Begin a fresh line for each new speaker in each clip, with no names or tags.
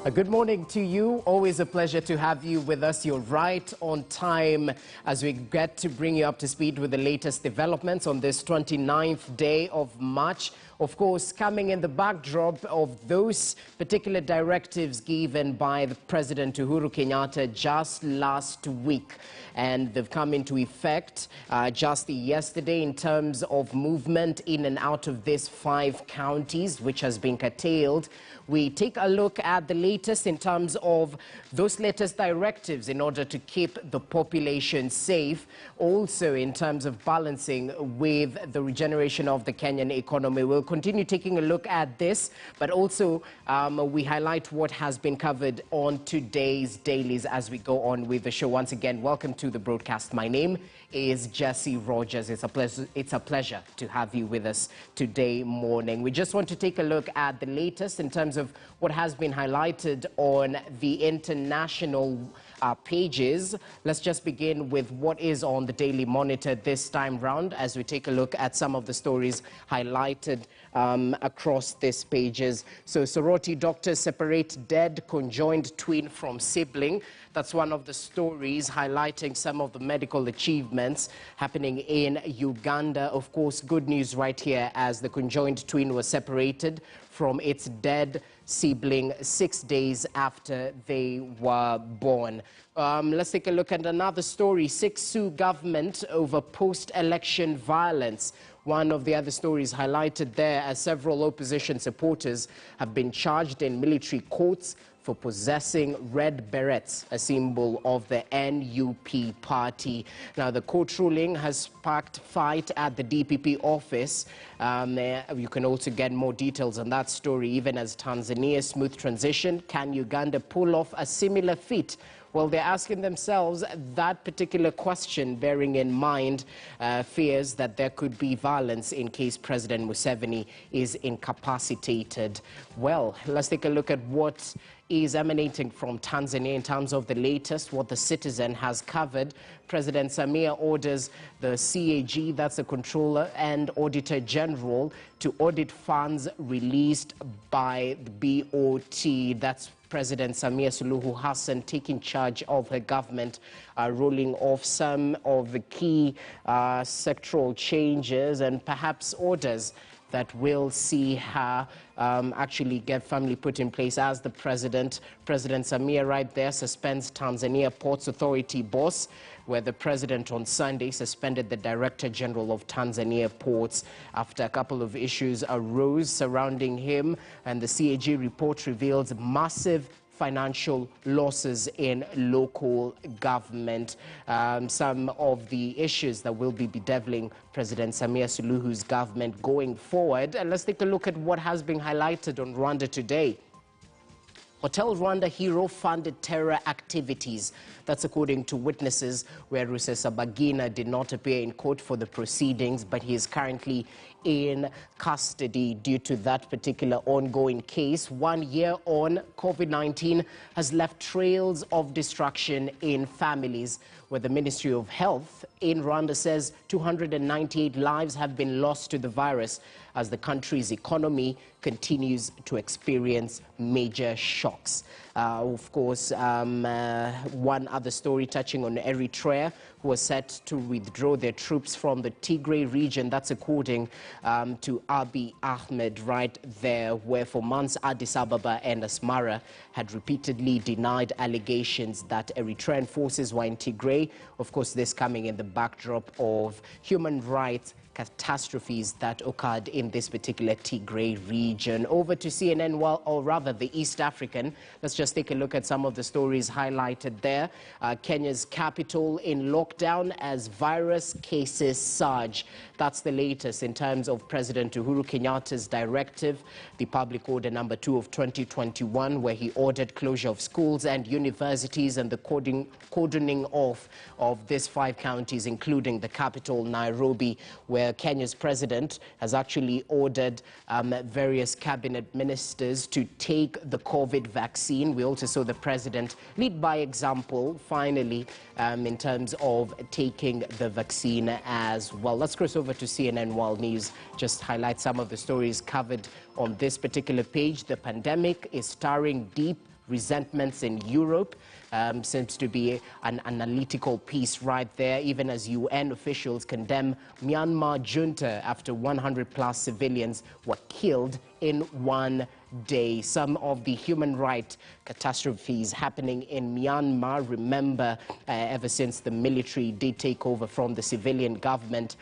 A good morning to you. Always a pleasure to have you with us. You're right on time as we get to bring you up to speed with the latest developments on this 29th day of March. Of course, coming in the backdrop of those particular directives given by the President Uhuru Kenyatta just last week. And they've come into effect just yesterday in terms of movement in and out of these 5 counties, which has been curtailed. We take a look at the latest in terms of those latest directives in order to keep the population safe. Also in terms of balancing with the regeneration of the Kenyan economy. We'll continue taking a look at this, but also we highlight what has been covered on today's dailies as we go on with the show. Once again, welcome to the broadcast. My name is Jesse Rogers. It's a pleasure to have you with us today morning. We just want to take a look at the latest in terms of what has been highlighted on the international pages. Let's just begin with what is on the Daily Monitor this time round as we take a look at some of the stories highlighted across these pages. So sorority doctors separate dead conjoined twin from sibling. That's one of the stories highlighting some of the medical achievements happening in Uganda. Of course, good news right here as the conjoined twin was separated from its dead sibling 6 days after they were born. Let's take a look at another story. 6 sue government over post-election violence. One of the other stories highlighted there as several opposition supporters have been charged in military courts for possessing red berets, a symbol of the NUP party. Now, the court ruling has sparked fight at the DPP office. You can also get more details on that story. Even as Tanzania's smooth transition, can Uganda pull off a similar feat? Well, they're asking themselves that particular question, bearing in mind fears that there could be violence in case President Museveni is incapacitated. Well, let's take a look at what is emanating from Tanzania in terms of the latest, what the Citizen has covered. President Samia orders the CAG, that's the Controller and Auditor General, to audit funds released by the BOT. That's President Samia Suluhu Hassan taking charge of her government, rolling off some of the key sectoral changes and perhaps orders that will see her actually get firmly put in place as the president. President Samia right there suspends Tanzania Ports Authority boss, where the president on Sunday suspended the Director General of Tanzania Ports after a couple of issues arose surrounding him. And the CAG report reveals massive financial losses in local government. Some of the issues that will be bedeviling President Samia Suluhu's government going forward. And let's take a look at what has been highlighted on Rwanda today. Hotel Rwanda hero funded terror activities. That's according to witnesses, where Rusesabagina did not appear in court for the proceedings, but he is currently in custody due to that particular ongoing case. 1 year on, COVID-19 has left trails of destruction in families, where the Ministry of Health in Rwanda says 298 lives have been lost to the virus as the country's economy continues to experience major shocks. Of course, one other story touching on Eritrea, who was set to withdraw their troops from the Tigray region. That's according to Abiy Ahmed right there, where for months Addis Ababa and Asmara had repeatedly denied allegations that Eritrean forces were in Tigray. Of course, this coming in the backdrop of human rights catastrophes that occurred in this particular Tigray region. Over to CNN, or rather the East African. Let's just take a look at some of the stories highlighted there. Kenya's capital in lockdown as virus cases surge. That's the latest in terms of President Uhuru Kenyatta's directive, the Public Order number 2 of 2021, where he ordered closure of schools and universities and the cordoning off of these 5 counties, including the capital, Nairobi, where Kenya's president has actually ordered various cabinet ministers to take the COVID vaccine. We also saw the president lead by example, finally, in terms of taking the vaccine as well. Let's cross over to CNN World News, just highlight some of the stories covered on this particular page. The pandemic is staring deep resentments in Europe. Seems to be an analytical piece right there, even as UN officials condemn Myanmar junta after 100+ civilians were killed in one day. Some of the human rights catastrophes happening in Myanmar. Remember, ever since the military did take over from the civilian government,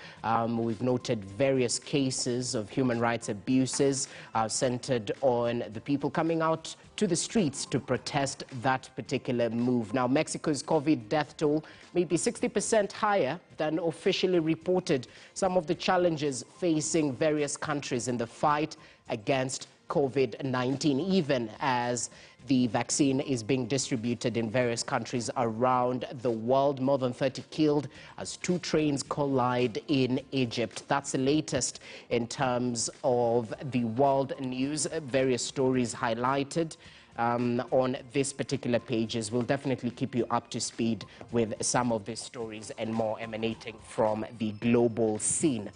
we've noted various cases of human rights abuses centered on the people coming out to the streets to protest that particular move. Now, Mexico's COVID death toll may be 60% higher than officially reported. Some of the challenges facing various countries in the fight against COVID-19, even as the vaccine is being distributed in various countries around the world. More than 30 killed as 2 trains collide in Egypt. That's the latest in terms of the world news. Various stories highlighted on this particular pages. We'll definitely keep you up to speed with some of these stories and more emanating from the global scene.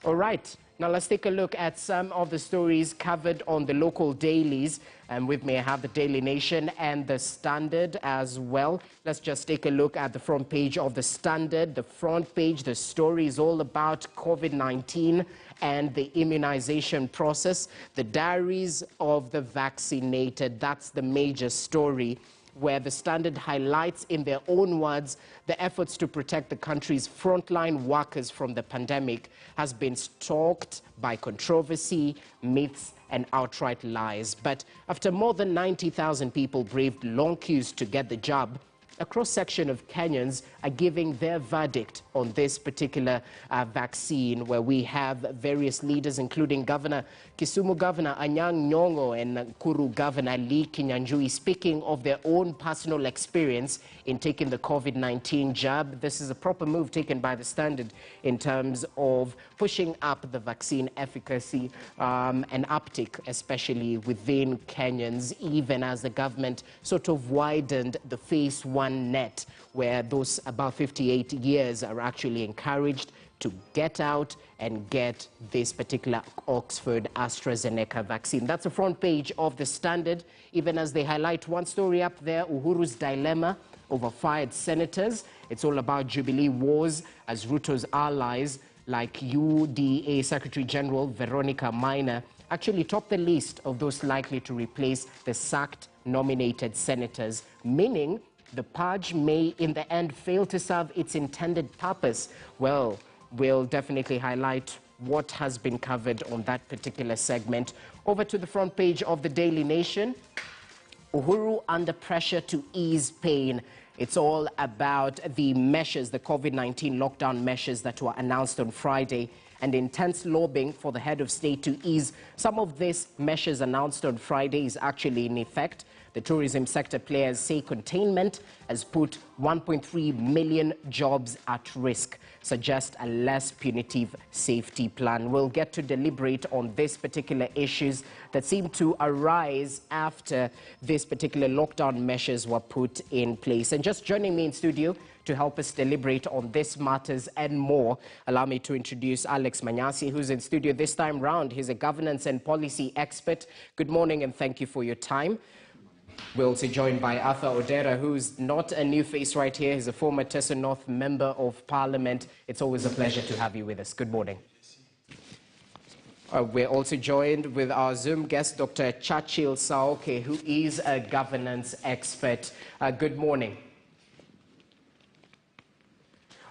All right. Now let's take a look at some of the stories covered on the local dailies. And with me I have the Daily Nation and the Standard as well. Let's just take a look at the front page of the Standard. The front page, the story is all about COVID-19 and the immunization process. The Diaries of the Vaccinated, that's the major story, where the Standard highlights in their own words the efforts to protect the country's frontline workers from the pandemic has been stalked by controversy, myths, and outright lies. But after more than 90,000 people braved long queues to get the job, a cross-section of Kenyans are giving their verdict on this particular vaccine, where we have various leaders, including Kisumu Governor Anyang' Nyong'o and Nakuru Governor Lee Kinyanjui, speaking of their own personal experience in taking the COVID-19 jab. This is a proper move taken by the Standard in terms of pushing up the vaccine efficacy and uptake, especially within Kenyans, even as the government sort of widened the phase 1 net, where those about 58 years are actually encouraged to get out and get this particular Oxford AstraZeneca vaccine. That's the front page of the Standard, even as they highlight one story up there, Uhuru's dilemma over fired senators. It's all about Jubilee wars as Ruto's allies like UDA Secretary General Veronica Maina actually top the list of those likely to replace the sacked nominated senators, meaning the purge may in the end fail to serve its intended purpose. Well, we'll definitely highlight what has been covered on that particular segment. Over to the front page of the Daily Nation. Uhuru under pressure to ease pain. It's all about the measures, the COVID-19 lockdown measures that were announced on Friday, and intense lobbying for the head of state to ease some of these measures announced on Friday is actually in effect. The tourism sector players say containment has put 1.3 million jobs at risk, suggest a less punitive safety plan. We'll get to deliberate on these particular issues that seem to arise after this particular lockdown measures were put in place. And just joining me in studio to help us deliberate on these matters and more, allow me to introduce Alex Manyasi, who's in studio this time round. He's a governance and policy expert. Good morning and thank you for your time. We're also joined by Arthur Odera, who's not a new face right here. He's a former Tessa North Member of Parliament. It's always a pleasure to have you with us. Good morning. We're also joined with our Zoom guest, Dr. Churchill Saoke, who is a governance expert. Good morning.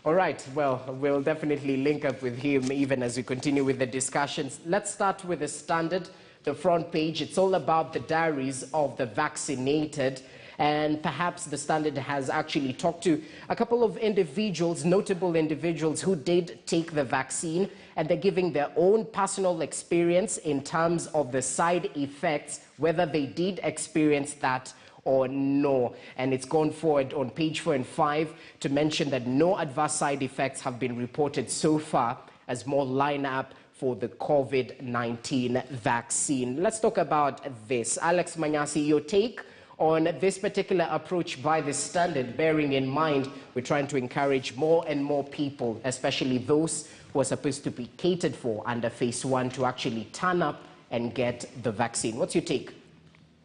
All right, well, we'll definitely link up with him even as we continue with the discussions. Let's start with the Standard. The front page, it's all about the Diaries of the Vaccinated, and perhaps the Standard has actually talked to a couple of individuals, notable individuals who did take the vaccine, and they're giving their own personal experience in terms of the side effects, whether they did experience that or no. And it's gone forward on page 4 and 5 to mention that no adverse side effects have been reported so far as more line up for the COVID-19 vaccine. Let's talk about this. Alex Manyasi, your take on this particular approach by the Standard, bearing in mind we're trying to encourage more and more people, especially those who are supposed to be catered for under phase 1, to actually turn up and get the vaccine. What's your take?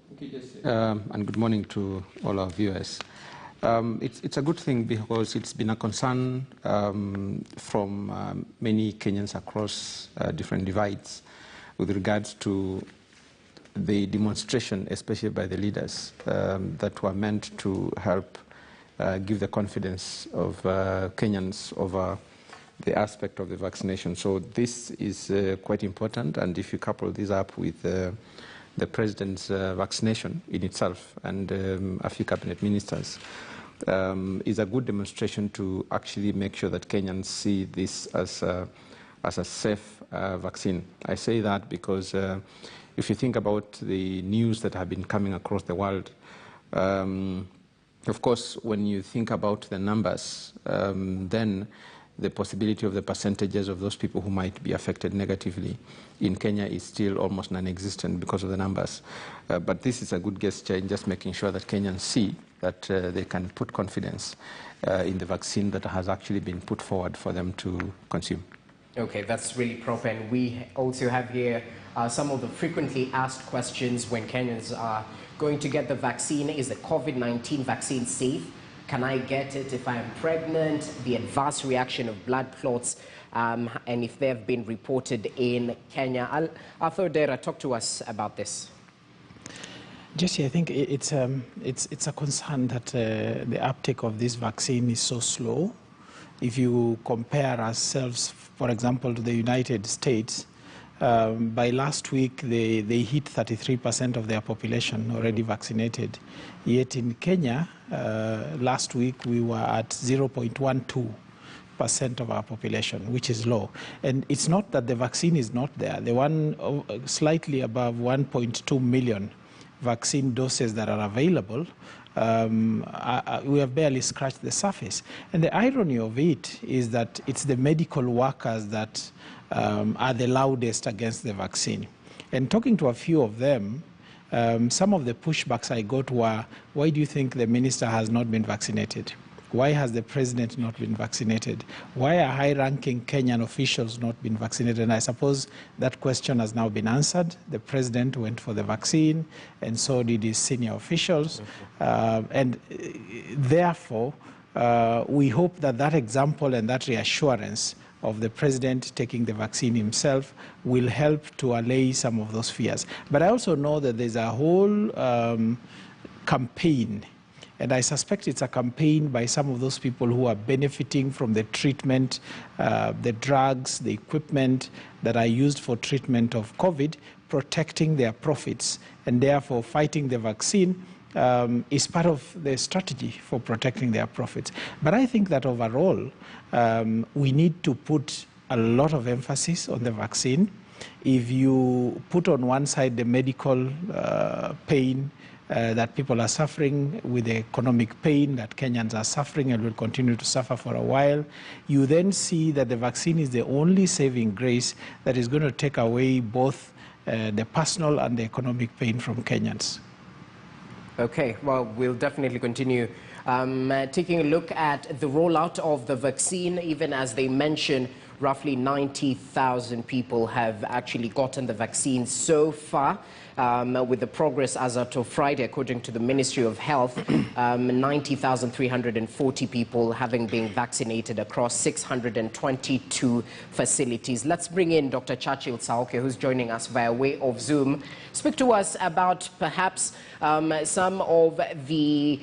And good morning to all our viewers. It's a good thing because it's been a concern from many Kenyans across different divides with regards to the demonstration, especially by the leaders, that were meant to help give the confidence of Kenyans over the aspect of the vaccination. So this is quite important, and if you couple this up with the President's vaccination in itself and a few cabinet ministers, is a good demonstration to actually make sure that Kenyans see this as a safe vaccine. I say that because if you think about the news that have been coming across the world, of course, when you think about the numbers, then the possibility of the percentages of those people who might be affected negatively in Kenya is still almost non-existent because of the numbers. But this is a good gesture in just making sure that Kenyans see that they can put confidence in the vaccine that has actually been put forward for them to consume.
Okay, that's really proper. And we also have here some of the frequently asked questions when Kenyans are going to get the vaccine. Is the COVID-19 vaccine safe? Can I get it if I am pregnant? The adverse reaction of blood clots, and if they have been reported in Kenya. Authoritative, talk to us about this.
Jesse, I think it's a concern that the uptake of this vaccine is so slow. If you compare ourselves, for example, to the United States, by last week they hit 33% of their population already vaccinated. Yet in Kenya, last week we were at 0.12% of our population, which is low. And it's not that the vaccine is not there. The one slightly above 1.2 million vaccine doses that are available, we have barely scratched the surface. And the irony of it is that it's the medical workers that are the loudest against the vaccine. And talking to a few of them, some of the pushbacks I got were, why do you think the minister has not been vaccinated? Why has the president not been vaccinated? Why are high-ranking Kenyan officials not been vaccinated? And I suppose that question has now been answered. The president went for the vaccine, and so did his senior officials. And therefore, we hope that that example and that reassurance of the president taking the vaccine himself will help to allay some of those fears. But I also know that there's a whole campaign, and I suspect it's a campaign by some of those people who are benefiting from the treatment, the drugs, the equipment that are used for treatment of COVID, protecting their profits, and therefore fighting the vaccine is part of the strategy for protecting their profits. But I think that overall, we need to put a lot of emphasis on the vaccine. If you put on one side the medical pain that people are suffering, with the economic pain that Kenyans are suffering and will continue to suffer for a while, you then see that the vaccine is the only saving grace that is going to take away both the personal and the economic pain from Kenyans.
Okay, well, we'll definitely continue taking a look at the rollout of the vaccine. Even as they mention, roughly 90,000 people have actually gotten the vaccine so far. With the progress as of Friday, according to the Ministry of Health, 90,340 people having been vaccinated across 622 facilities. Let's bring in Dr. Churchill Saoke, who's joining us via way of Zoom. Speak to us about perhaps some of the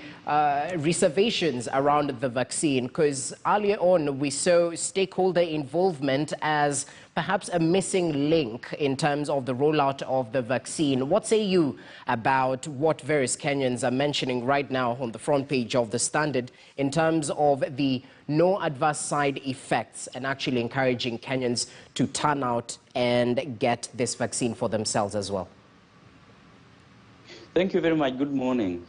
reservations around the vaccine, because earlier on we saw stakeholder involvement as perhaps a missing link in terms of the rollout of the vaccine. What say you about what various Kenyans are mentioning right now on the front page of the Standard in terms of the no adverse side effects and actually encouraging Kenyans to turn out and get this vaccine for themselves as well?
Thank you very much. Good morning.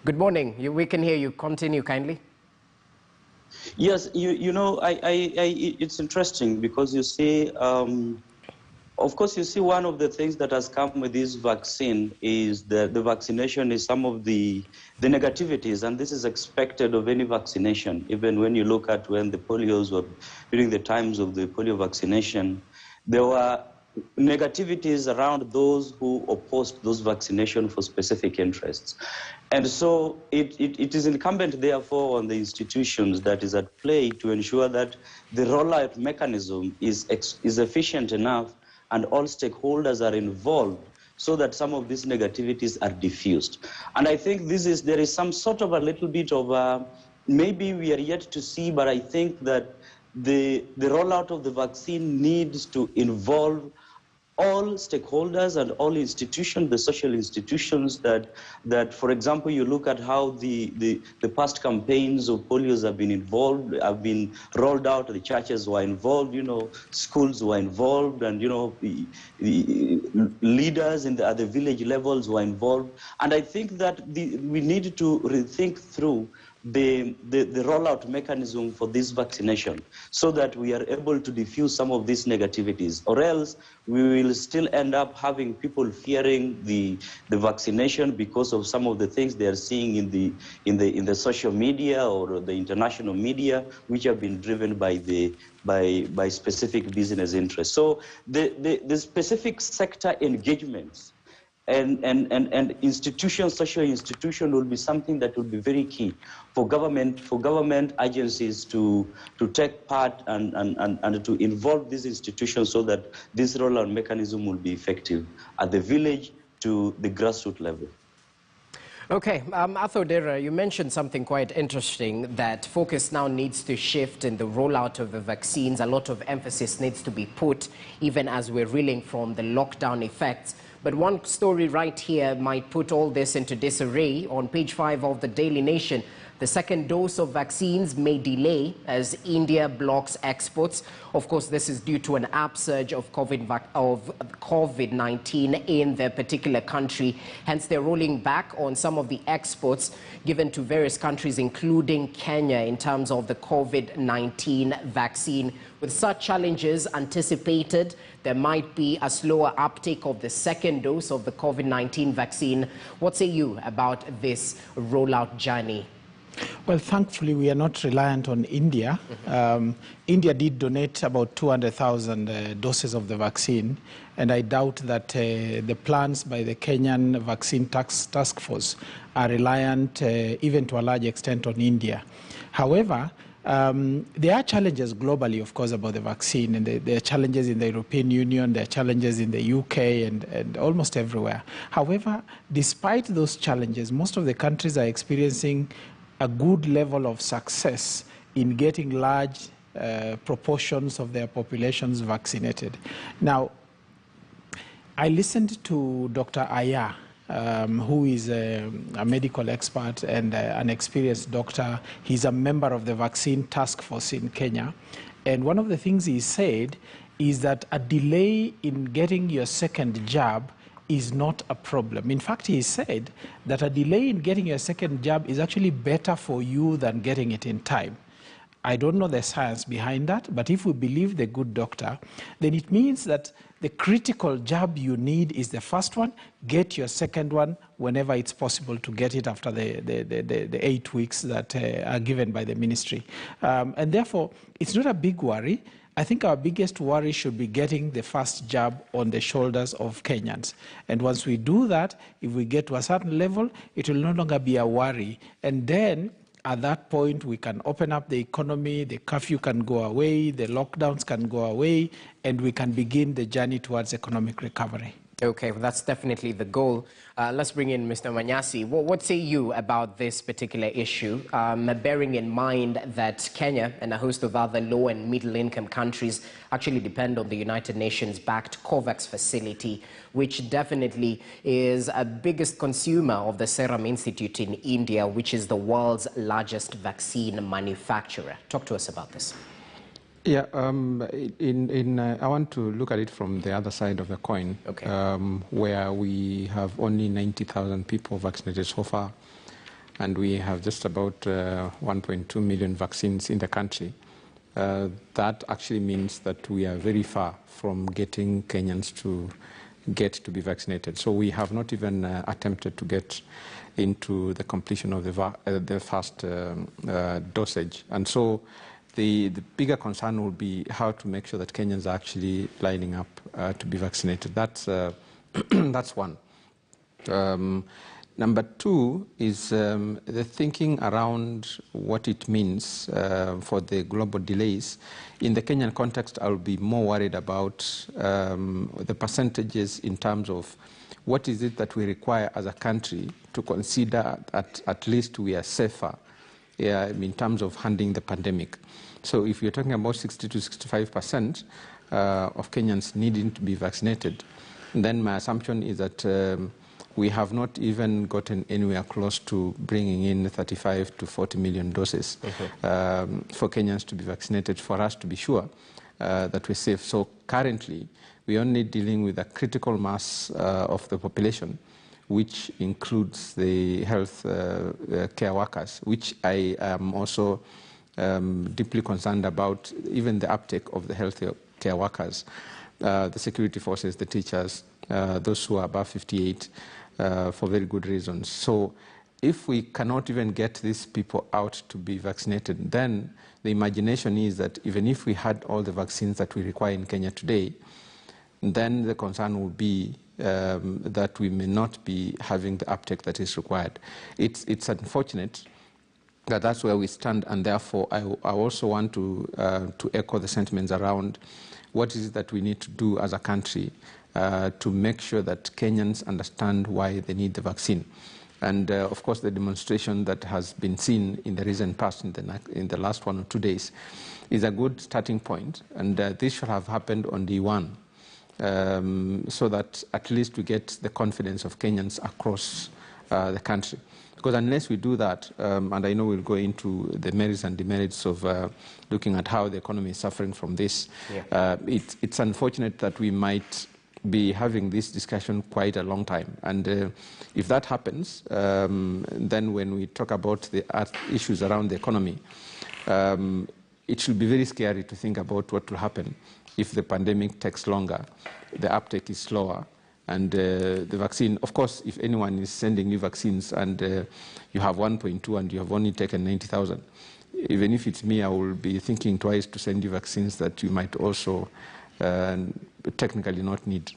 Good morning. We can hear you. Continue kindly.
Yes, you know, it's interesting because you see, of course, you see one of the things that has come with this vaccine is that the vaccination is some of the negativities, and this is expected of any vaccination. Even when you look at when the polios were, during the times of the polio vaccination, there were negativities around those who opposed those vaccinations for specific interests. And so it is incumbent, therefore, on the institutions that is at play to ensure that the rollout mechanism is efficient enough and all stakeholders are involved so that some of these negativities are diffused. And I think there is some sort of a little bit of maybe we are yet to see, but I think that the rollout of the vaccine needs to involve all stakeholders and all institutions, the social institutions that, for example, you look at how the past campaigns of polios have been rolled out, the churches were involved, schools were involved, and, the leaders at the village levels were involved. And I think that we need to rethink through the rollout mechanism for this vaccination so that we are able to diffuse some of these negativities, or else we will still end up having people fearing the vaccination because of some of the things they are seeing in the social media or the international media, which have been driven by specific business interests. So the specific sector engagements and institutions, social institutions, will be something that will be very key for government agencies to take part and to involve these institutions so that this rollout mechanism will be effective at the village to the grassroots level.
Okay, Authoritative, you mentioned something quite interesting, that focus now needs to shift in the rollout of the vaccines. A lot of emphasis needs to be put, even as we're reeling from the lockdown effects. But one story right here might put all this into disarray. On page 5 of the Daily Nation, the second dose of vaccines may delay as India blocks exports. Of course, this is due to an upsurge of COVID-19 in their particular country. Hence, they're rolling back on some of the exports given to various countries, including Kenya, in terms of the COVID-19 vaccine. With such challenges anticipated, there might be a slower uptake of the second dose of the COVID-19 vaccine. What say you about this rollout journey?
Well, thankfully, we are not reliant on India. India did donate about 200,000 doses of the vaccine, and I doubt that the plans by the Kenyan Vaccine Task Force are reliant, even to a large extent, on India. However, there are challenges globally, of course, about the vaccine, and there are challenges in the European Union, there are challenges in the UK, and almost everywhere. However, despite those challenges, most of the countries are experiencing a good level of success in getting large proportions of their populations vaccinated. Now, I listened to Dr. Aya, who is a medical expert and an experienced doctor. He's a member of the Vaccine Task Force in Kenya. And one of the things he said is that a delay in getting your second jab is not a problem. In fact, he said that a delay in getting your second jab is actually better for you than getting it in time. I don't know the science behind that, but if we believe the good doctor, then it means that the critical jab you need is the first one. Get your second one whenever it's possible to get it after the 8 weeks that are given by the ministry. And therefore, it's not a big worry. I think our biggest worry should be getting the first jab on the shoulders of Kenyans. And once we do that, if we get to a certain level, it will no longer be a worry. And then, at that point, we can open up the economy, the curfew can go away, the lockdowns can go away, and we can begin the journey towards economic recovery.
Okay, well, that's definitely the goal. Let's bring in Mr. Manyasi. What say you about this particular issue, bearing in mind that Kenya and a host of other low and middle-income countries actually depend on the United Nations-backed COVAX facility, which definitely is a biggest consumer of the Serum Institute in India, which is the world's largest vaccine manufacturer. Talk to us about this.
Yeah, I want to look at it from the other side of the coin,
okay.
Where we have only 90,000 people vaccinated so far, and we have just about 1.2 million vaccines in the country. That actually means that we are very far from getting Kenyans to be vaccinated. So we have not even attempted to get into the completion of the first dosage. And so The bigger concern will be how to make sure that Kenyans are actually lining up to be vaccinated. That's, that's one. Number two is the thinking around what it means for the global delays. In the Kenyan context, I'll be more worried about the percentages in terms of what is it that we require as a country to consider at least we are safer in terms of handling the pandemic. So if you're talking about 60 to 65% of Kenyans needing to be vaccinated, then my assumption is that we have not even gotten anywhere close to bringing in 35 to 40 million doses for Kenyans to be vaccinated, for us to be sure that we're safe. So currently, we're only dealing with a critical mass of the population, which includes the health care workers, which I am also deeply concerned about, even the uptake of the health care workers, the security forces, the teachers, those who are above 58, for very good reasons. So if we cannot even get these people out to be vaccinated, then the imagination is that even if we had all the vaccines that we require in Kenya today, then the concern will be that we may not be having the uptake that is required. It's unfortunate that that's where we stand, and therefore I also want to echo the sentiments around what is it that we need to do as a country to make sure that Kenyans understand why they need the vaccine. And of course, the demonstration that has been seen in the recent past, in the last 1 or 2 days, is a good starting point. And this should have happened on day one, so that at least we get the confidence of Kenyans across the country. Because unless we do that, and I know we'll go into the merits and demerits of looking at how the economy is suffering from this, it's unfortunate that we might be having this discussion quite a long time. And if that happens, then when we talk about the issues around the economy, it should be very scary to think about what will happen if the pandemic takes longer, the uptake is slower, and the vaccine, of course, if anyone is sending you vaccines and you have 1.2 and you have only taken 90,000, even if it's me, I will be thinking twice to send you vaccines that you might also technically not need.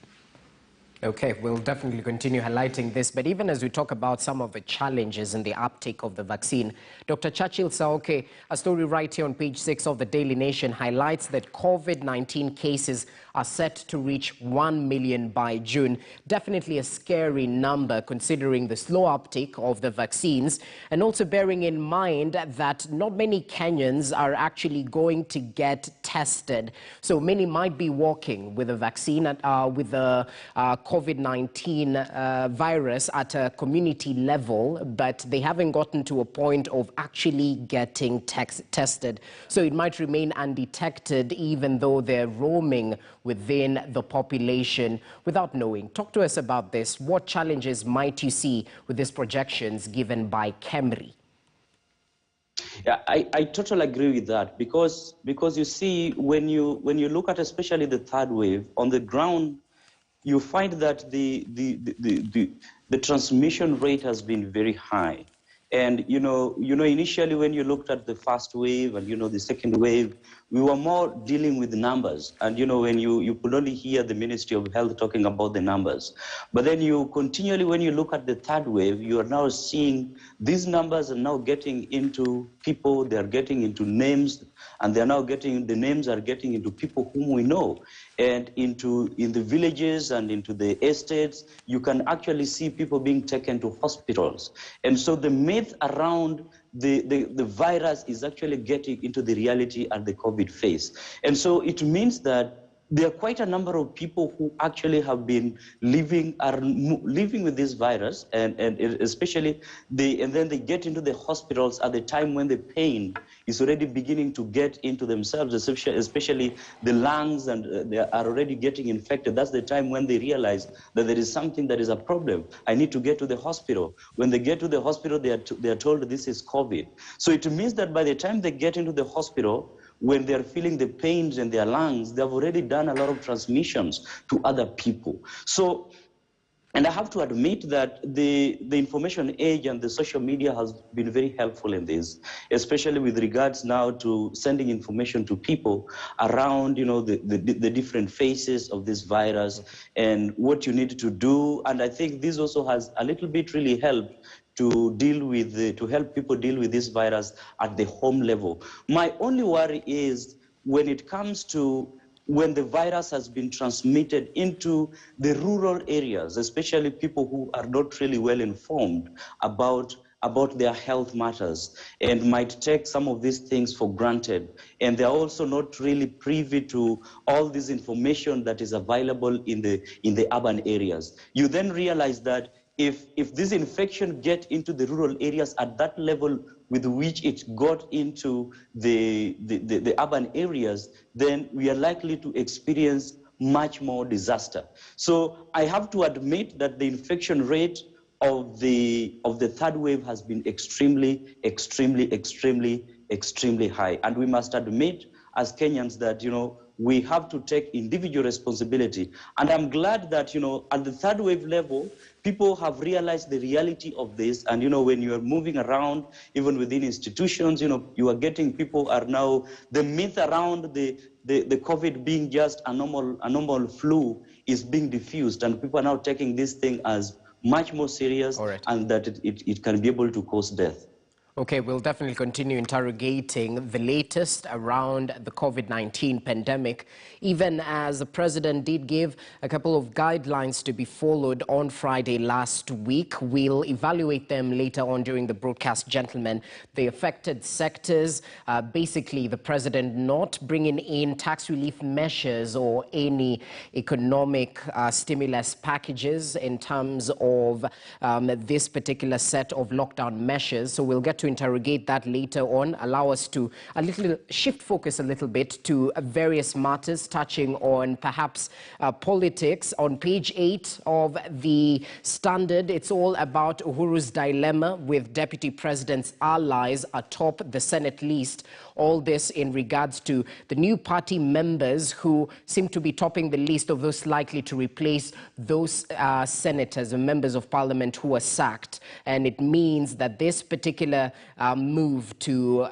Okay, we'll definitely continue highlighting this, but even as we talk about some of the challenges in the uptake of the vaccine, Dr. Churchill Saoke, a story right here on page 6 of the Daily Nation, highlights that COVID-19 cases are set to reach 1 million by June. Definitely a scary number considering the slow uptake of the vaccines, and also bearing in mind that not many Kenyans are actually going to get tested. So many might be walking with a vaccine, with the COVID-19 virus at a community level, but they haven't gotten to a point of actually getting tested. So it might remain undetected even though they're roaming within the population without knowing. Talk to us about this. What challenges might you see with these projections given by KEMRI?
Yeah, I totally agree with that because you see, when you look at especially the third wave on the ground, you find that the transmission rate has been very high. And initially when you looked at the first wave and the second wave, we were more dealing with numbers. And when you could only hear the Ministry of Health talking about the numbers. But then you continually, when you look at the third wave, you are now seeing these numbers are now getting into people, they are getting into names, and they are now getting, the names are getting into people whom we know. And in the villages and into the estates, you can actually see people being taken to hospitals. And so the myth around the virus is actually getting into the reality at the COVID phase. And so it means that there are quite a number of people who actually have been living with this virus, and especially and then they get into the hospitals at the time when the pain is already beginning to get into themselves, especially the lungs, and they are already getting infected. That's the time when they realize that there is something that is a problem. I need to get to the hospital. When they get to the hospital, they are told this is COVID. So it means that by the time they get into the hospital, when they're feeling the pains in their lungs, they've already done a lot of transmissions to other people. So And I have to admit that the information age and the social media has been very helpful in this, especially with regards now to sending information to people around, the different phases of this virus and what you need to do. And I think this also has a little bit really helped to help people deal with this virus at the home level. My only worry is when it comes to when the virus has been transmitted into the rural areas, especially people who are not really well informed about their health matters and might take some of these things for granted. And they're also not really privy to all this information that is available in the urban areas. You then realize that if this infection gets into the rural areas at that level with which it got into the urban areas, then we are likely to experience much more disaster. So I have to admit that the infection rate of the third wave has been extremely, extremely, extremely, extremely high. And we must admit as Kenyans that, we have to take individual responsibility. And I'm glad that, at the third wave level, people have realized the reality of this. And, when you're moving around, even within institutions, you are getting people are now, the myth around the COVID being just a normal flu is being diffused. And people are now taking this thing as much more serious, and that it can be able to cause death.
Okay, we'll definitely continue interrogating the latest around the COVID-19 pandemic, even as the president did give a couple of guidelines to be followed on Friday last week. We'll evaluate them later on during the broadcast, gentlemen. The affected sectors, basically the president not bringing in tax relief measures or any economic stimulus packages in terms of this particular set of lockdown measures. So we'll get to interrogate that later on. Allow us to shift focus a little bit to various matters touching on perhaps politics. On page 8 of the Standard, it's all about Uhuru's dilemma with deputy president's allies atop the Senate list. All this in regards to the new party members who seem to be topping the list of those likely to replace those senators and members of parliament who were sacked. And it means that this particular move to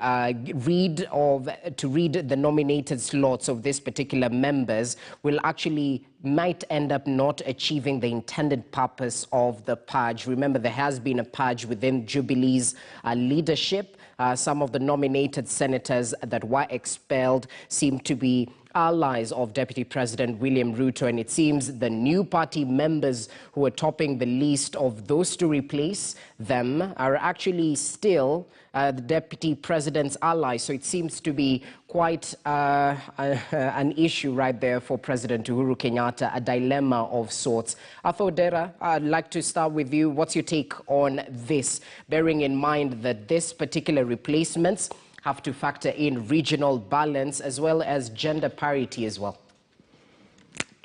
read the nominated slots of this particular members will actually might end up not achieving the intended purpose of the purge. Remember, there has been a purge within Jubilee's leadership. Some of the nominated senators that were expelled seem to be allies of Deputy President William Ruto, and it seems the new party members who are topping the list of those to replace them are actually still the Deputy President's allies. So it seems to be quite an issue right there for President Uhuru Kenyatta, a dilemma of sorts. Arthur Dera, I'd like to start with you. What's your take on this, bearing in mind that this particular replacements have to factor in regional balance as well as gender parity as well?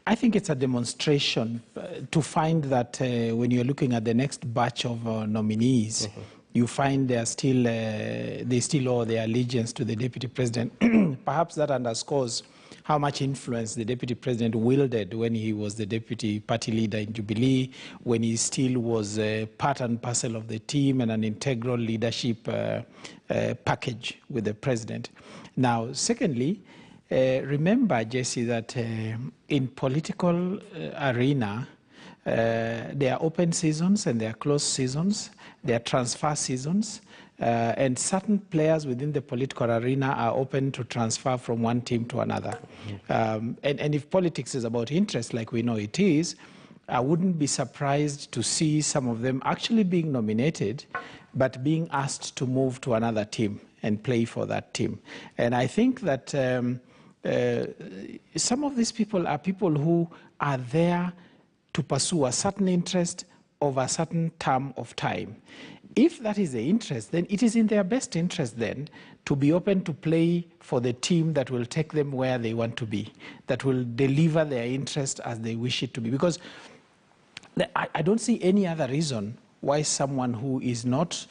I think it's a demonstration to find that when you're looking at the next batch of nominees, you find they still owe their allegiance to the deputy president. Perhaps that underscores how much influence the deputy president wielded when he was the deputy party leader in Jubilee, when he still was part and parcel of the team and an integral leadership package with the president. Now, secondly, remember, Jesse, that in political arena, there are open seasons and there are closed seasons, there are transfer seasons, and certain players within the political arena are open to transfer from one team to another. And if politics is about interest, like we know it is, I wouldn't be surprised to see some of them actually being nominated, but being asked to move to another team and play for that team. And I think that some of these people are people who are there to pursue a certain interest over a certain term of time. If that is the interest, then it is in their best interest then to be open to play for the team that will take them where they want to be, that will deliver their interest as they wish it to be. Because I don't see any other reason why someone who is not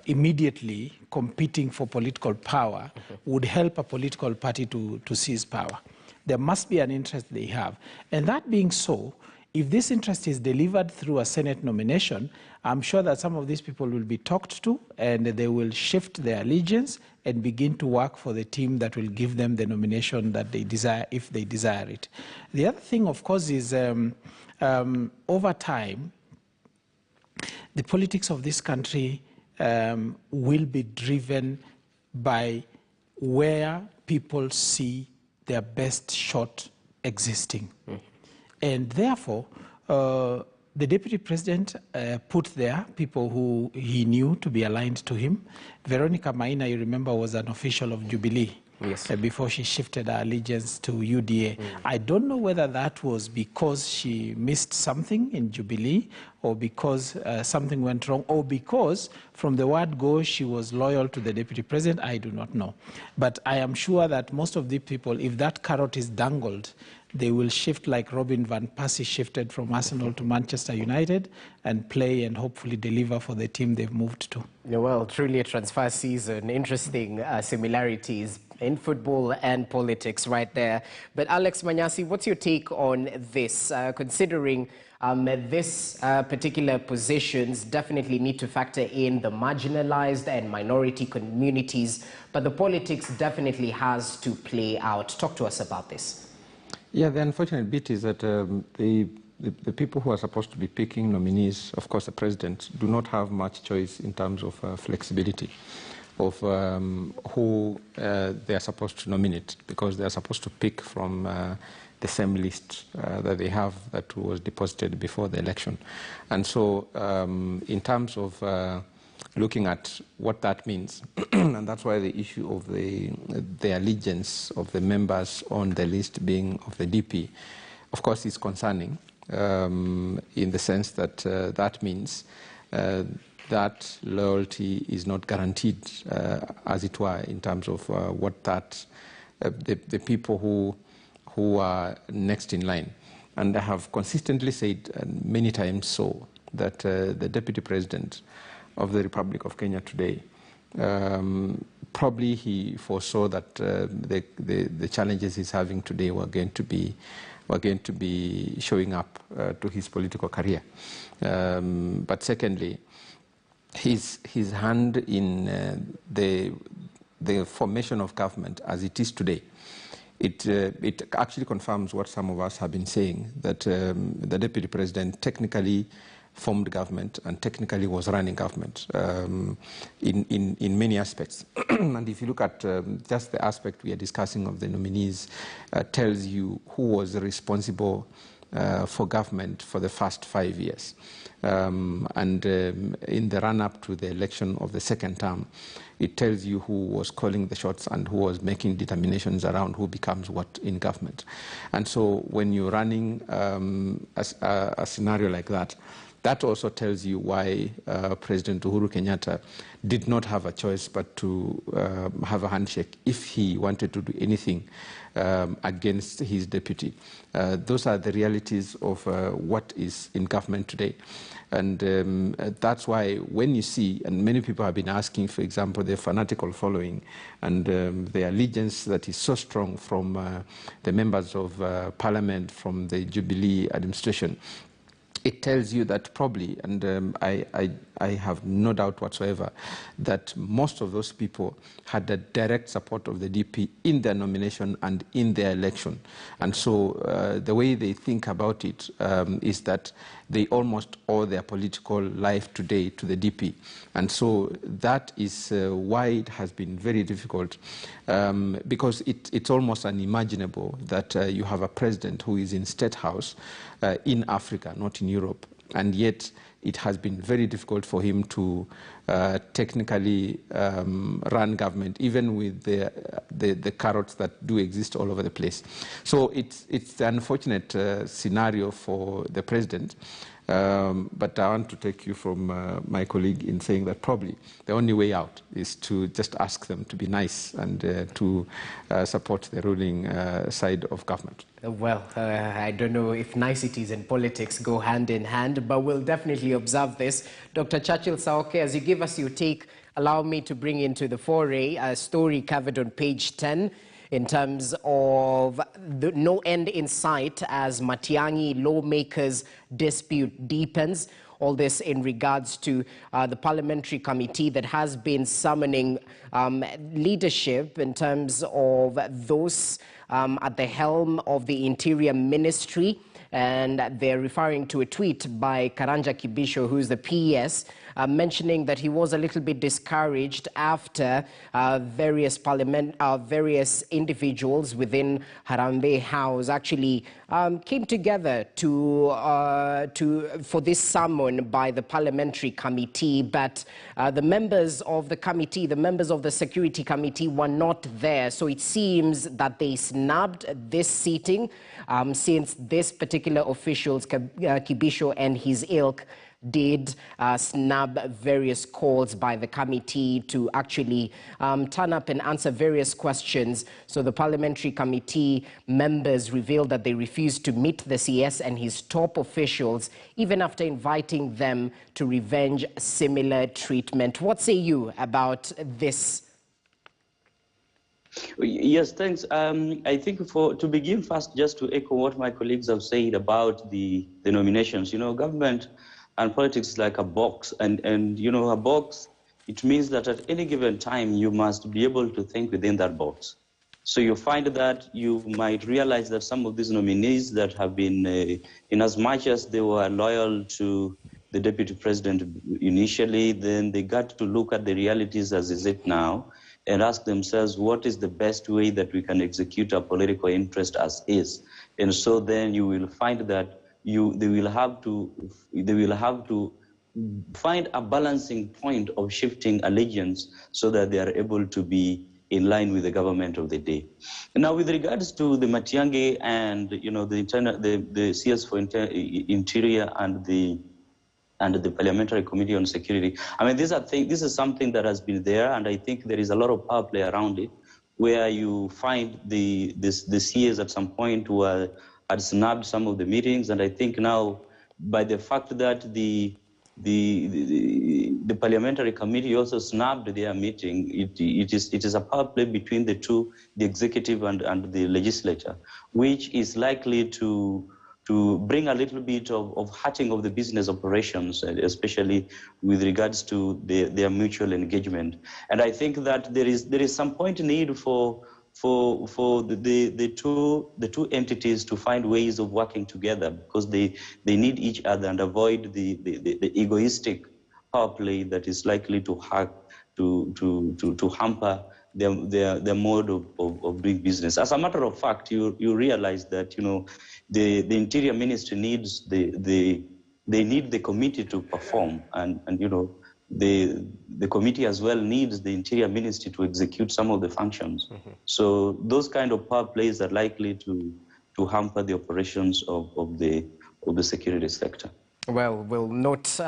immediately competing for political power would help a political party to seize power. There must be an interest they have. And that being so, if this interest is delivered through a Senate nomination, I'm sure that some of these people will be talked to and they will shift their allegiance and begin to work for the team that will give them the nomination that they desire, if they desire it. The other thing, of course, is over time, the politics of this country will be driven by where people see their best shot existing. And therefore, the deputy president put there people who he knew to be aligned to him. Veronica Maina, you remember, was an official of Jubilee. Yes. Before she shifted her allegiance to UDA. I don't know whether that was because she missed something in Jubilee or because something went wrong or because from the word go she was loyal to the deputy president. I do not know. But I am sure that most of the people, if that carrot is dangled, they will shift like Robin van Persie shifted from Arsenal to Manchester United and play and hopefully deliver for the team they've moved to.
Yeah, well, truly a transfer season. Interesting similarities in football and politics right there. But Alex Manyasi, what's your take on this, considering this particular positions definitely need to factor in the marginalized and minority communities, but the politics definitely has to play out. Talk to us about this.
Yeah, the unfortunate bit is that the people who are supposed to be picking nominees, of course the president, do not have much choice in terms of flexibility of who they are supposed to nominate, because they are supposed to pick from the same list that they have that was deposited before the election. And so in terms of looking at what that means, and that's why the issue of the allegiance of the members on the list being of the DP, of course, is concerning in the sense that that means that loyalty is not guaranteed, as it were, in terms of what that the people who are next in line. And I have consistently said many times so that the deputy president of the Republic of Kenya today, probably he foresaw that the challenges he's having today were going to be showing up to his political career. But secondly, his hand in the formation of government as it is today, it actually confirms what some of us have been saying, that the deputy president technically formed government and technically was running government in many aspects. And if you look at just the aspect we are discussing of the nominees, tells you who was responsible for government for the first 5 years. And in the run-up to the election of the second term, it tells you who was calling the shots and who was making determinations around who becomes what in government. And so when you're running a scenario like that, that also tells you why President Uhuru Kenyatta did not have a choice but to have a handshake if he wanted to do anything against his deputy. Those are the realities of what is in government today. And that's why when you see, and many people have been asking, for example, the fanatical following and the allegiance that is so strong from the members of parliament, from the Jubilee administration, it tells you that probably, and I have no doubt whatsoever, that most of those people had the direct support of the DP in their nomination and in their election. And so the way they think about it is that they almost owe their political life today to the DP. And so that is why it has been very difficult, because it's almost unimaginable that you have a president who is in State House in Africa, not in Europe, and yet it has been very difficult for him to technically run government, even with the carrots that do exist all over the place. So it's an unfortunate scenario for the president. But I want to take you from my colleague in saying that probably the only way out is to just ask them to be nice and to support the ruling side of government.
Well, I don't know if niceties and politics go hand in hand, but we'll definitely observe this. Dr. Churchill Saoke, as you give us your take, allow me to bring into the foray a story covered on page 10. in terms of no end in sight as Matiang'i lawmakers' dispute deepens. All this in regards to the parliamentary committee that has been summoning leadership in terms of those at the helm of the Interior Ministry. And they're referring to a tweet by Karanja Kibisho, who's the PS, mentioning that he was a little bit discouraged after various individuals within Harambee House actually came together for this summon by the parliamentary committee, but the members of the committee, the members of the security committee were not there. So it seems that they snubbed this seating since this particular officials, Kibisho and his ilk, did snub various calls by the committee to actually turn up and answer various questions. So the parliamentary committee members revealed that they refused to meet the CS and his top officials, even after inviting them to revenge similar treatment. What say you about this?
Yes, thanks. I think to begin first, just to echo what my colleagues have said about the nominations, government and politics is like a box. And a box, it means that at any given time, you must be able to think within that box. So you find that you might realize that some of these nominees that have been, in as much as they were loyal to the deputy president initially, then they got to look at the realities as is it now, and ask themselves, what is the best way that we can execute our political interest as is? And so then you will find that they will have to find a balancing point of shifting allegiance so that they are able to be in line with the government of the day. Now, with regards to the Matiang'i and the CS for Interior and the Parliamentary Committee on Security. I mean, this is something that has been there, and I think there is a lot of power play around it, where you find the CS at some point had snubbed some of the meetings, and I think now, by the fact that the Parliamentary Committee also snubbed their meeting, it is a power play between the two, the executive and the legislature, which is likely to bring a little bit of hurting of the business operations, especially with regards to their mutual engagement. And I think that there is some point need for the two entities to find ways of working together, because they need each other and avoid the egoistic power play that is likely to hamper their mode of doing business. As a matter of fact, you realize that the Interior Ministry needs they need the committee to perform, and the committee as well needs the Interior Ministry to execute some of the functions. Mm-hmm. So those kind of power plays are likely to hamper the operations of the security sector.
Well, we'll note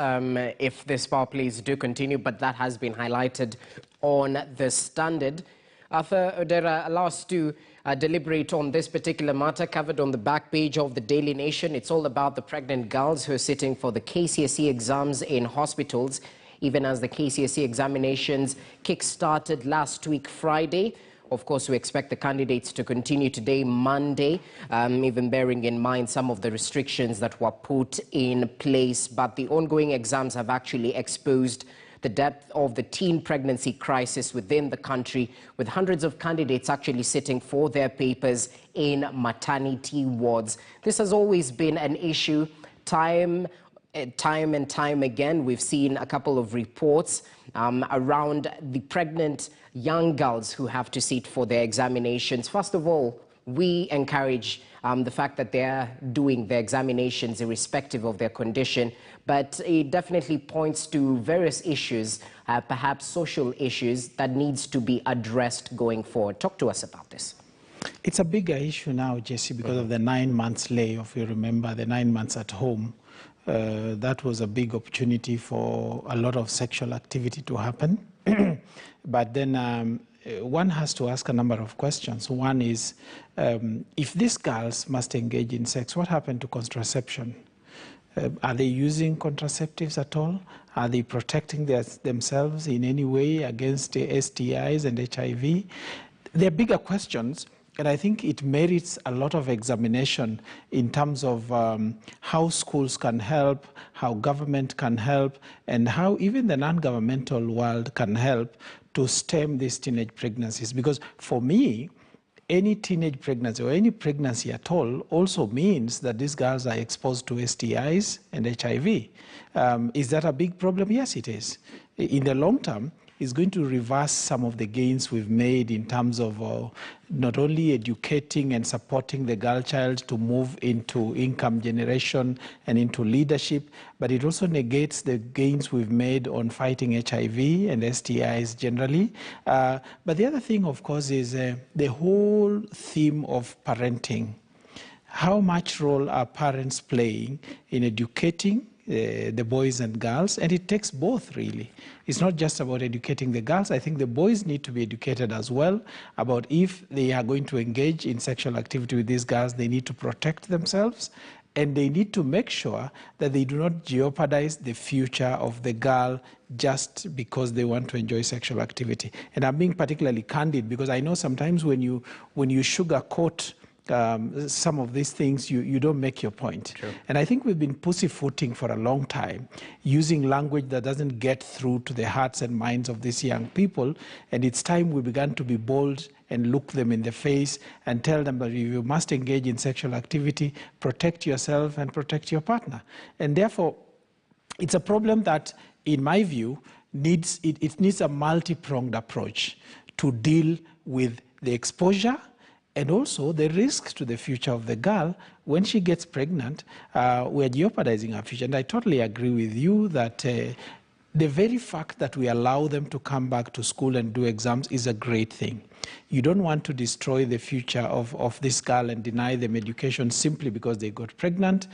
if these power plays do continue, but that has been highlighted on the Standard. Arthur Odera, allow us to deliberate on this particular matter covered on the back page of the Daily Nation. It's all about the pregnant girls who are sitting for the KCSE exams in hospitals, even as the KCSE examinations kick-started last week, Friday. Of course, we expect the candidates to continue today, Monday, even bearing in mind some of the restrictions that were put in place. But the ongoing exams have actually exposed the depth of the teen pregnancy crisis within the country, with hundreds of candidates actually sitting for their papers in maternity wards. This has always been an issue. Time and time again, we've seen a couple of reports around the pregnant young girls who have to sit for their examinations. First of all, we encourage the fact that they're doing their examinations irrespective of their condition, but it definitely points to various issues, perhaps social issues, that needs to be addressed going forward. Talk to us about this.
It's a bigger issue now, Jesse, because of the 9 months layoff. You remember the 9 months at home. That was a big opportunity for a lot of sexual activity to happen. But then one has to ask a number of questions. One is, if these girls must engage in sex, what happened to contraception? Are they using contraceptives at all? Are they protecting themselves in any way against STIs and HIV? They're bigger questions, And I think it merits a lot of examination in terms of how schools can help, how government can help, and how even the non-governmental world can help to stem these teenage pregnancies. Because for me, any teenage pregnancy or any pregnancy at all also means that these girls are exposed to STIs and HIV. Is that a big problem? Yes, it is. In the long term, it's going to reverse some of the gains we've made in terms of not only educating and supporting the girl child to move into income generation and into leadership, but it also negates the gains we've made on fighting HIV and STIs generally. But the other thing, of course, is the whole theme of parenting. How much role are parents playing in educating the boys and girls? And it takes both, really. It's not just about educating the girls. I think the boys need to be educated as well about if they are going to engage in sexual activity with these girls, they need to protect themselves, and they need to make sure that they do not jeopardize the future of the girl just because they want to enjoy sexual activity. And I'm being particularly candid because I know sometimes when you sugarcoat some of these things, you don't make your point.
True.
And I think we've been pussyfooting for a long time, using language that doesn't get through to the hearts and minds of these young people. And it's time we began to be bold and look them in the face and tell them that you must engage in sexual activity, protect yourself and protect your partner. And therefore, it's a problem that, in my view, needs a multi-pronged approach to deal with the exposure and also the risk to the future of the girl. When she gets pregnant, we're jeopardizing her future. And I totally agree with you that the very fact that we allow them to come back to school and do exams is a great thing. You don't want to destroy the future of this girl and deny them education simply because they got pregnant.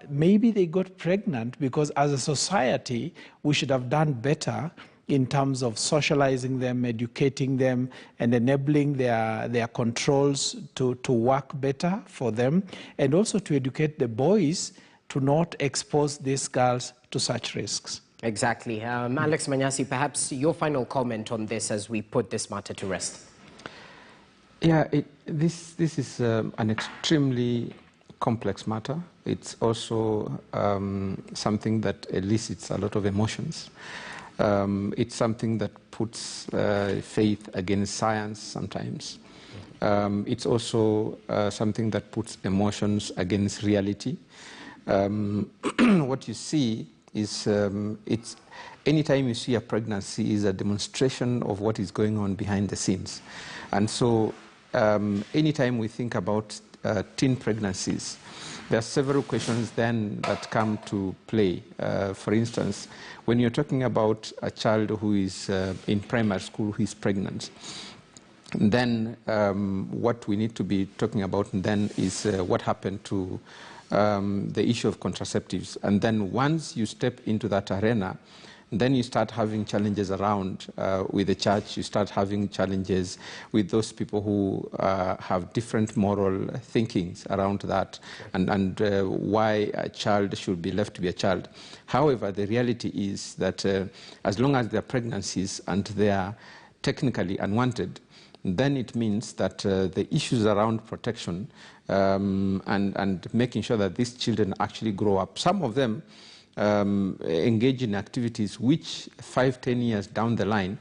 Maybe they got pregnant because as a society, we should have done better in terms of socializing them, educating them, and enabling their controls to work better for them, and also to educate the boys to not expose these girls to such risks.
Exactly. Alex Manyasi, perhaps your final comment on this as we put this matter to rest.
Yeah, this is an extremely complex matter. It's also something that elicits a lot of emotions. It's something that puts faith against science sometimes. It's also something that puts emotions against reality. What you see is it's anytime you see a pregnancy is a demonstration of what is going on behind the scenes. And so anytime we think about teen pregnancies, there are several questions then that come to play. For instance, when you're talking about a child who is in primary school who is pregnant, then what we need to be talking about then is what happened to the issue of contraceptives. And then once you step into that arena, then you start having challenges around with the church. You start having challenges with those people who have different moral thinkings around that, and why a child should be left to be a child. However, the reality is that as long as there are pregnancies and they are technically unwanted, then it means that the issues around protection and making sure that these children actually grow up, some of them engage in activities which 5-10 years down the line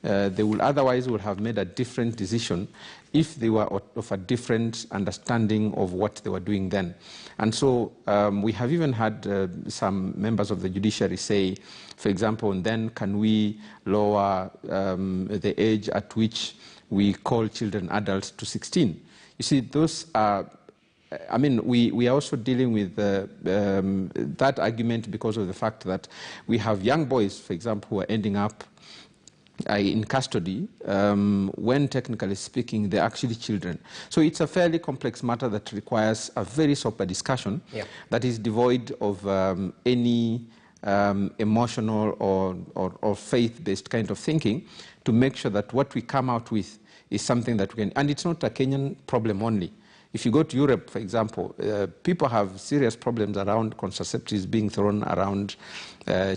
they will otherwise would have made a different decision if they were of a different understanding of what they were doing then. And so we have even had some members of the judiciary say, for example, then can we lower the age at which we call children adults to 16? You see, those are, I mean, we are also dealing with that argument because of the fact that we have young boys, for example, who are ending up in custody when, technically speaking, they're actually children. So it's a fairly complex matter that requires a very sober discussion that is devoid of any emotional or faith-based kind of thinking to make sure that what we come out with is something that we can, and it's not a Kenyan problem only. If you go to Europe, for example, people have serious problems around contraceptives being thrown around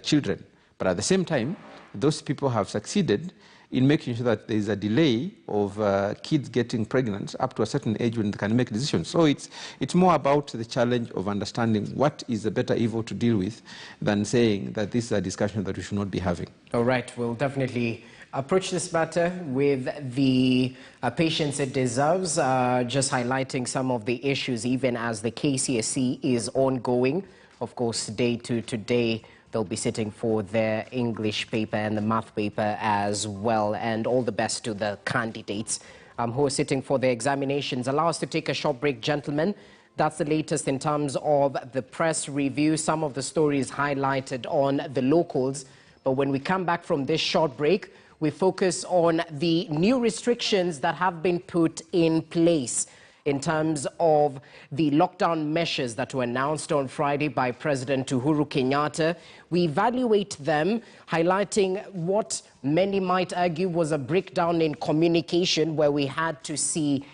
children. But at the same time, those people have succeeded in making sure that there is a delay of kids getting pregnant up to a certain age when they can make decisions. So it's more about the challenge of understanding what is the better evil to deal with than saying that this is a discussion that we should not be having.
All right, we'll definitely approach this matter with the patience it deserves, just highlighting some of the issues even as the KCSE is ongoing. Of course, day to day, they'll be sitting for their English paper and the math paper as well. And all the best to the candidates who are sitting for their examinations. Allow us to take a short break, gentlemen. That's the latest in terms of the press review, some of the stories highlighted on the locals. But when we come back from this short break, we focus on the new restrictions that have been put in place in terms of the lockdown measures that were announced on Friday by President Uhuru Kenyatta. We evaluate them, highlighting what many might argue was a breakdown in communication, where we had to see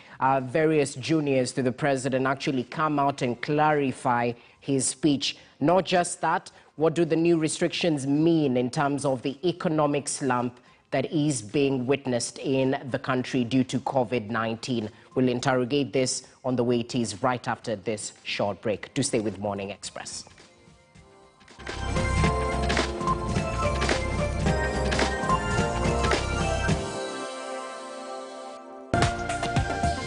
various juniors to the president actually come out and clarify his speech. Not just that, what do the new restrictions mean in terms of the economic slump that is being witnessed in the country due to COVID-19. We'll interrogate this on the way it is right after this short break. Do stay with Morning Express.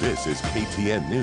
This is KTN News.